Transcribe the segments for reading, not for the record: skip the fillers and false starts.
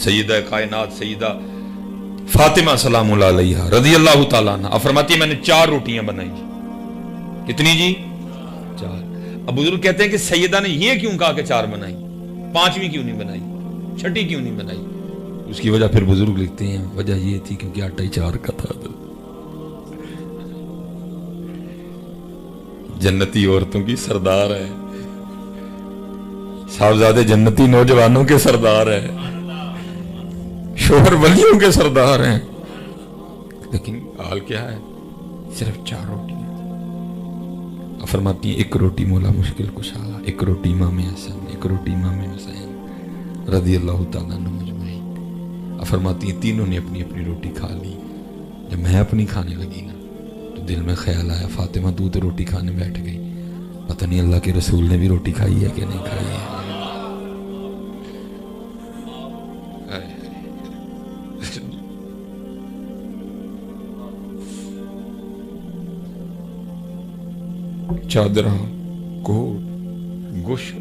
سیدہ کائنات سیدہ فاطمہ سلام اللہ علیہا رضی اللہ تعالیٰ عنہ فرماتی ہے میں نے 4 روٹیاں بنائی. کتنی جی؟ 4. اب بزرگ کہتے ہیں کہ سیدہ نے یہ کیوں کہا کہ 4 بنائی، 5ویں کیوں نہیں بنائی، 6ٹھی کیوں نہیں بنائی؟ اس کی وجہ پھر بزرگ لکھتے ہیں وجہ یہ تھی کیونکہ آٹا ہی 4 کا تھا. جنتی عورتوں کی سردار ہے، صاحبزادے جنتی نوجوانوں کے سردار ہیں، شوہر ولیوں کے سردار ہیں، لیکن حال کیا ہے؟ صرف 4 روٹیاں. فرماتی ہیں 1 روٹی مولا مشکل کشا، 1 روٹی امام حسن، 1 روٹی امام حسین رضی اللہ تعالیٰ عنہ مجمعین. فرماتی ہیں تینوں نے اپنی اپنی روٹی کھا لی. جب میں اپنی کھانے لگی نا تو دل میں خیال آیا فاطمہ تو روٹی کھانے بیٹھ گئی، پتہ نہیں اللہ کے رسول نے بھی روٹی کھائی ہے کہ نہیں کھائی ہے. چادرہ کوٹ گوش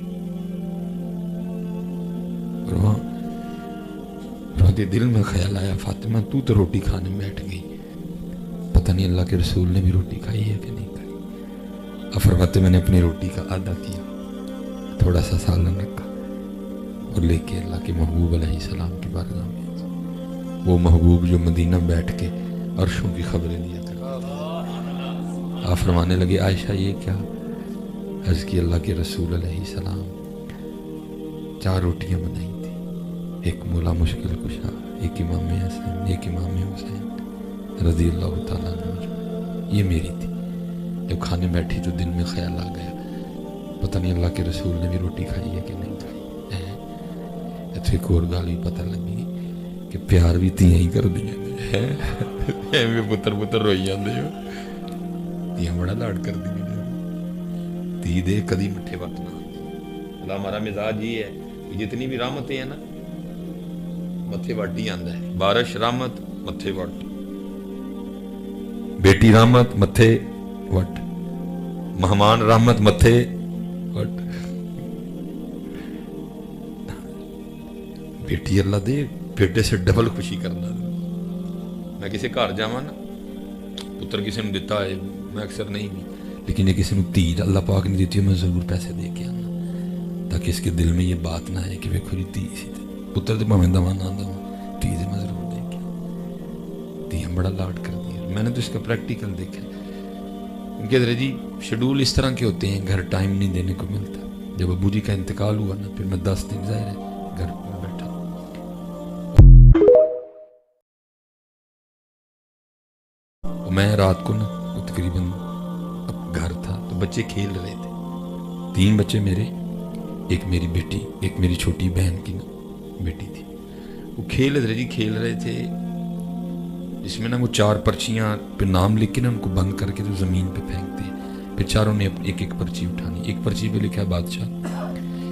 دل میں خیال آیا فاطمہ تو روٹی کھانے بیٹھ گئی، پتہ نہیں اللہ کے رسول نے بھی روٹی کھائی ہے کہ نہیں کھائی. فرماتے میں نے اپنی روٹی کا آدھا کیا، تھوڑا سا سالن رکھا اور لے کے اللہ کے محبوب علیہ السلام کی بارگاہ میں. وہ محبوب جو مدینہ بیٹھ کے عرشوں کی خبریں دیا کرتا. آپ فرمانے لگے عائشہ یہ کیا؟ عرض کی اللہ کے رسول علیہ السلام 4 روٹیاں بنائی تھی، ایک مولا مشکل کشا، ایک امام حسن، ایک امام حسین رضی اللہ تعالیٰ عنہ. یہ میری تھی. جب کھانے بیٹھی تو دل میں خیال آ گیا پتہ نہیں اللہ کے رسول نے بھی روٹی کھائی ہے کہ نہیں کھائی. ایک اور گال بھی پتہ لگی کہ پیار بھی تیاں ہی کر دیا پتر روئی جاندے ہو، تیاں بڑا لاڈ کر دی تی دے کدی مٹھے وقت نہ. اللہ ہمارا مزاج یہ ہے کہ جتنی بھی رحمتیں ہیں نا متھے وٹ ہی آندا ہے. بارش رحمت متھے وٹ، بیٹی رحمت متھے وٹ، مہمان رحمت متھے وٹ. بیٹی اللہ دے بیٹے سے ڈبل خوشی کرنا. میں کسی گھر جاواں نا پتر کسی نے دیتا ہے میں اکثر نہیں بھی، لیکن یہ کسی نے تھی اللہ پاک نے دیتی ہے میں ضرور پیسے دے کے آنا تاکہ اس کے دل میں یہ بات نہ آئے کہ وہ کھری تھی اسی پتر تو میں دمان آندا ہوں تھی میں ضرور دے کے تھی ہم بڑا لاڈ کر دیا. میں نے تو اس کا پریکٹیکل دیکھا ان کے درجی شیڈول اس طرح کے ہوتے ہیں، گھر ٹائم نہیں دینے کو ملتا. جب ابو جی کا انتقال ہوا نا پھر میں 10 دن ظاہر ہے گھر میں بیٹھا. میں رات کو نا تقریباً گھر تھا تو بچے کھیل رہے تھے، 3 بچے میرے، ایک میری بیٹی، ایک میری چھوٹی بہن کی بیٹی تھی. وہ کھیل رہے تھے جس میں نا وہ 4 پرچیاں پہ نام لکھ کے نا ان کو بند کر کے تو زمین پہ پھینکتے ہیں. پھر چاروں نے ایک پرچی اٹھانی. ایک پرچی پہ لکھا ہے بادشاہ،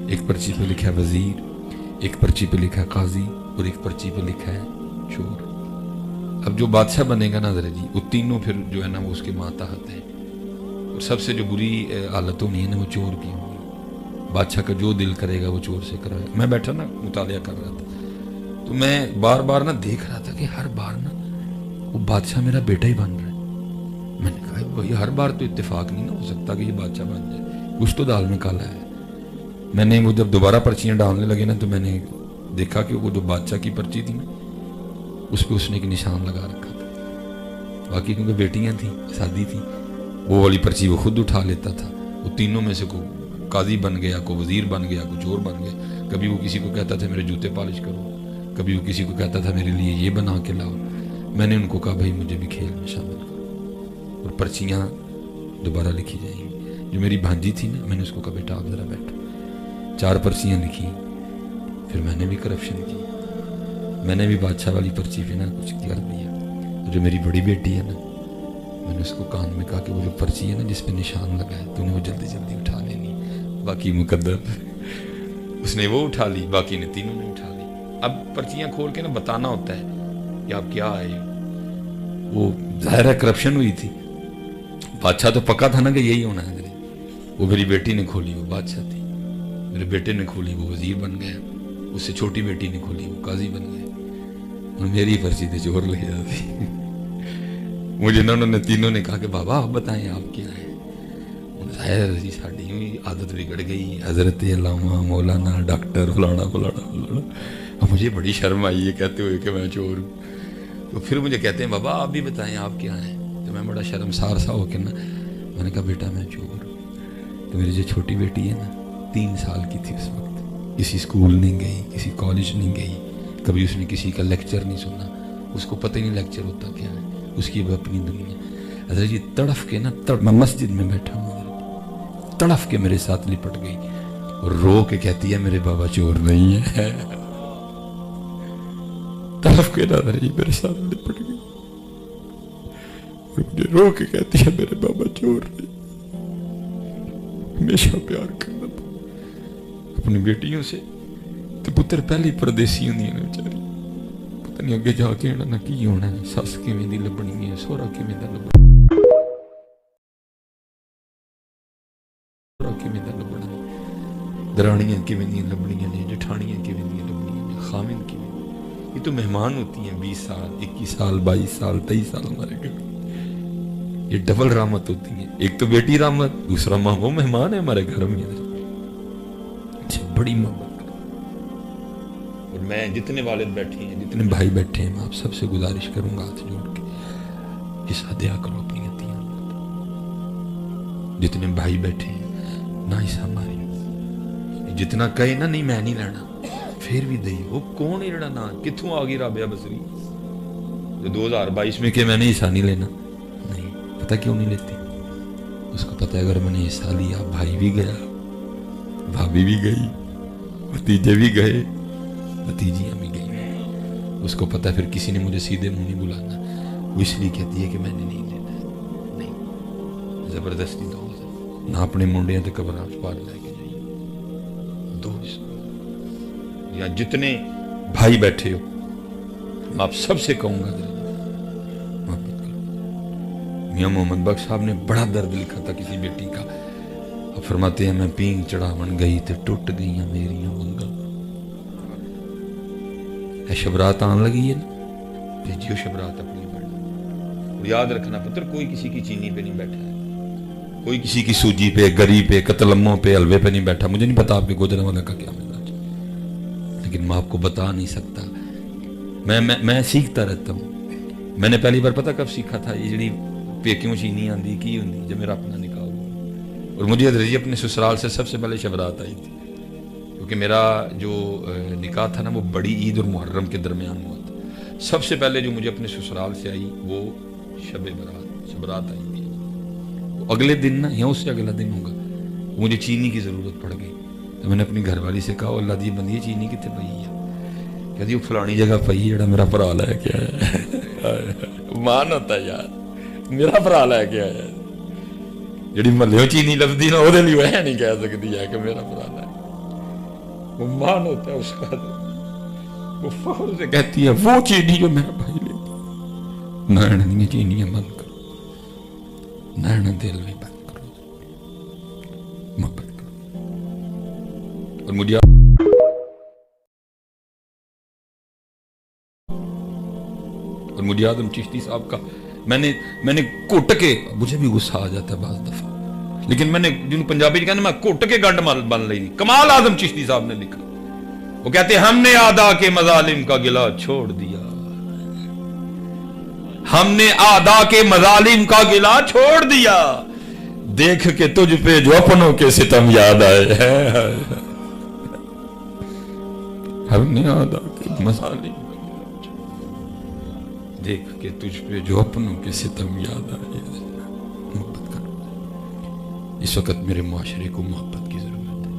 ایک پرچی پہ لکھا ہے وزیر، ایک پرچی پہ لکھا ہے قاضی اور ایک پرچی پہ لکھا ہے چور. اب جو بادشاہ بنے گا نا جی وہ تینوں پھر جو ہے نا وہ اس کے ماتحت ہیں. اور سب سے جو بری حالت ہونی ہے نا وہ چور کی ہوگی. بادشاہ کا جو دل کرے گا وہ چور سے کرے گا. میں بیٹھا نا مطالعہ کر رہا تھا تو میں بار بار نا دیکھ رہا تھا کہ ہر بار نا وہ بادشاہ میرا بیٹا ہی بن رہا ہے. میں نے کہا بھائی ہر بار تو اتفاق نہیں نا ہو سکتا کہ یہ بادشاہ بن جائے، کچھ تو دال میں کالا ہے. میں نے وہ جب دوبارہ پرچیاں ڈالنے لگے نا تو میں نے دیکھا کہ وہ جو بادشاہ کی پرچی تھی نا اس پہ اس نے ایک نشان لگا رکھا تھا. باقی کیونکہ بیٹیاں تھیں شادی تھی وہ والی پرچی وہ خود اٹھا لیتا تھا. وہ تینوں میں سے کوئی قاضی بن گیا، کوئی وزیر بن گیا، کوئی چور بن گیا. کبھی وہ کسی کو کہتا تھا میرے جوتے پالش کرو، کبھی وہ کسی کو کہتا تھا میرے لیے یہ بنا کے لاؤ. میں نے ان کو کہا بھائی مجھے بھی کھیل میں شامل کرو اور پرچیاں دوبارہ لکھی جائیں گی. جو میری بھانجی تھی نا میں نے اس کو کہا بیٹا آپ ذرا بیٹھو. 4 پرچیاں لکھی. پھر میں نے بھی کرپشن کی، میں نے بھی بادشاہ والی پرچی پہ نا کچھ کر دیا. جو میری بڑی بیٹی ہے نا میں نے اس کو کان میں کہا کہ وہ جو پرچی ہے نا جس پہ نشان لگا ہے تو نے وہ جلدی جلدی اٹھا لینی، باقی مقدر. اس نے وہ اٹھا لی، باقی نے تینوں نے اٹھا لی. اب پرچیاں کھول کے نا بتانا ہوتا ہے کہ آپ کیا آئے ہو. وہ ظاہر ہے کرپشن ہوئی تھی. بادشاہ تو پکا تھا نا کہ یہی ہونا ہے. وہ میری بیٹی نے کھولی وہ بادشاہ تھی، میرے بیٹے نے کھولی وہ وزیر بن گیا. اس سے چھوٹی بیٹی نے کھولی, وہ قاضی بن گئے. اور میری پرچی تھی چور لے جاتی. مجھے انہوں نے تینوں نے کہا کہ بابا آپ بتائیں آپ کیا ہیں. ظاہر جی ساڑی ہوئی عادت بگڑ گئی, حضرت علامہ مولانا ڈاکٹر فلانا فلانا فلانا. اب مجھے بڑی شرم آئی ہے کہتے ہوئے کہ میں چور ہوں. تو پھر مجھے کہتے ہیں بابا آپ بھی بتائیں آپ کیا ہیں. تو میں بڑا شرمسار سا ہو کے نا میں نے کہا بیٹا میں چور ہوں. تو میری جو چھوٹی بیٹی ہے نا 3 سال کی تھی اس وقت, کسی اسکول نہیں گئی, کسی کالج نہیں گئی, کبھی اس نے کسی کا لیکچر نہیں سنا, اس کو پتہ ہی نہیں لیکچر ہوتا کیا ہے, اس کی اب اپنی دنیا. حضرت جی تڑف کے نا میں مسجد میں بیٹھا ہوں, تڑف کے میرے ساتھ لپٹ گئی اور رو کے کہتی ہے میرے بابا چور نہیں ہے. تڑف کے نہ رہی میرے ساتھ لپٹ گئی اور مجھے رو کے کہتی ہے میرے بابا چور نہیں. ہمیشہ پیار کرنا اپنی بیٹیوں سے. تو پتر پہلی پردیسی ہوندی ہے بیچاری, پتہ نہیں اگے جا کے نہ کی ہونا ہے, سس کیویں دی لبنی ہے, سہرا کیویں دا لبنا ہے, درانیاں کیویں دی لبنیاں نے, جٹھانیاں کیویں دی لبنیاں نے, خامن کیویں. یہ تو مہمان ہوتی ہیں 20 سال 21 سال 22 سال 23 سال ہمارے گھر. یہ ڈبل رحمت ہوتی ہیں, ایک تو بیٹی رحمت, دوسرا ماں وہ مہمان ہے ہمارے گھر میں. بڑی محبت. اور میں جتنے والد بیٹھے ہیں, جتنے بھائی بیٹھے ہیں, میں آپ سب سے گزارش کروں گا ہاتھ جوڑ کے حصہ دیا کرو اپنی عطیہ. جتنے بھائی بیٹھے ہیں نہ حصہ ماری, جتنا کہے نا نہیں میں نہیں لینا پھر بھی دئی. وہ کون ہے جڑا نا کتھوں آ گئی رابعہ بصری جو 2022 میں کہ میں نے حصہ نہیں لینا. نہیں پتہ کیوں نہیں لیتی, اس کو پتہ ہے اگر میں نے حصہ لیا بھائی بھی گیا, بھابھی بھی گئی, بھتیجے بھی گئے, بھتیجیاں بھی گئی. اس کو پتہ پھر کسی نے مجھے سیدھے منہ نہیں بلانا. وہ اس لیے کہتی ہے کہ میں نے نہیں لینا ہے. نہیں, زبردستی دو نہ اپنے منڈیاں تے قبراں پار لے کے جائیے. دو یا جتنے بھائی بیٹھے ہو میں آپ سب سے کہوں گا محبت کرو. میاں محمد بخش صاحب نے بڑا درد لکھا تھا کسی بیٹی کا. اب فرماتے ہیں میں پینگ چڑھاون گئی تے ٹوٹ گئیاں میریاں ونگل. اے شبرات آن لگی ہے نا, بھیجیو شبرات اپنی بڑھ. اور یاد رکھنا پتر کوئی کسی کی چینی پہ نہیں بیٹھا ہے, کوئی کسی کی سوجی پہ, گری پہ, قتلموں پہ, حلوے پہ نہیں بیٹھا. مجھے نہیں پتا آپ کے گوجرے والا کا کیا مزاج ہے, لیکن میں آپ کو بتا نہیں سکتا. میں سیکھتا رہتا ہوں. میں نے پہلی بار پتہ کب سیکھا تھا یہ جڑی پیکیوں چینی آندی کی ہوندی جب میرا اپنا نکاح ہوا. اور مجھے حضرت جی اپنے سسرال سے سب سے پہلے شبرات آئی تھی, کیونکہ میرا جو نکاح تھا نا وہ بڑی عید اور محرم کے درمیان ہوا تھا. سب سے پہلے جو مجھے اپنے سسرال سے آئی وہ شبرات آئی تھی. وہ اگلے دن نا یا اس سے اگلا دن ہوگا مجھے چینی کی ضرورت پڑ گئی. تو میں نے اپنی گھر والی سے کہا اللہ دی بندی چینی کتنے پئی ہے. کہتی وہ فلانی جگہ پئی جڑا میرا بھرا لے کے آیا. مان ہوتا ہے یار, میرا بھرا لے کے آیا. جڑی محلے چینی لفظی نا وہ لیے وہ نہیں کہہ سکتی ہے کہ میرا بھرا لے. وہ مان ہوتا ہے اس کا. وہ فخر سے کہتی ہے وہ چینی جو میرا بھائی لے گیا. نائن دیا چینیاں بند کرو, نائن دل بھی بند کرو, محبت کرو. اور مجھے آدم چشتی صاحب کا میں نے کوٹ کے, مجھے بھی غصہ آ جاتا ہے بعض دفعہ, لیکن میں نے جن پنجابی میں کہنا میں کوٹ کے گنڈ بن لی. کمال آدم چشتی صاحب نے لکھا. وہ کہتے ہیں ہم نے آدا کے مظالم کا گلہ چھوڑ دیا, ہم نے آدا کے مظالم کا گلہ چھوڑ دیا, دیکھ کے تجھ پہ جو اپنوں کے ستم یاد آئے ہیں. ہم نے آدا کے مظالم دیکھ کے تجھ پہ جو اپنوں کے ستم یاد آئے. محبت کرو. اس وقت میرے معاشرے کو محبت کی ضرورت ہے.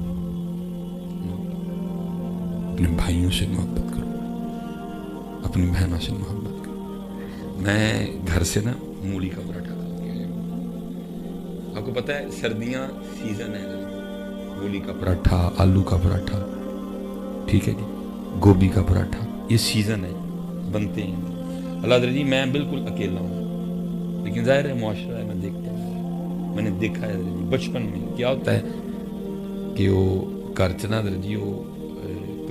اپنے بھائیوں سے محبت کرو, اپنی بہنوں سے محبت کرو. میں گھر سے نا مولی کا پراٹھا کھا کے, آپ کو پتہ ہے سردیاں سیزن ہے, مولی کا پراٹھا, آلو کا پراٹھا, ٹھیک ہے جی, گوبھی کا پراٹھا, یہ سیزن ہے, بنتے ہیں. اللہ حضرت جی میں بالکل اکیلا ہوں, لیکن ظاہر ہے معاشرہ ہے, میں دیکھتا ہوں. میں نے دیکھا ہے حضرت جی بچپن میں کیا ہوتا ہے کہ وہ گھر چ نا حضرت جی وہ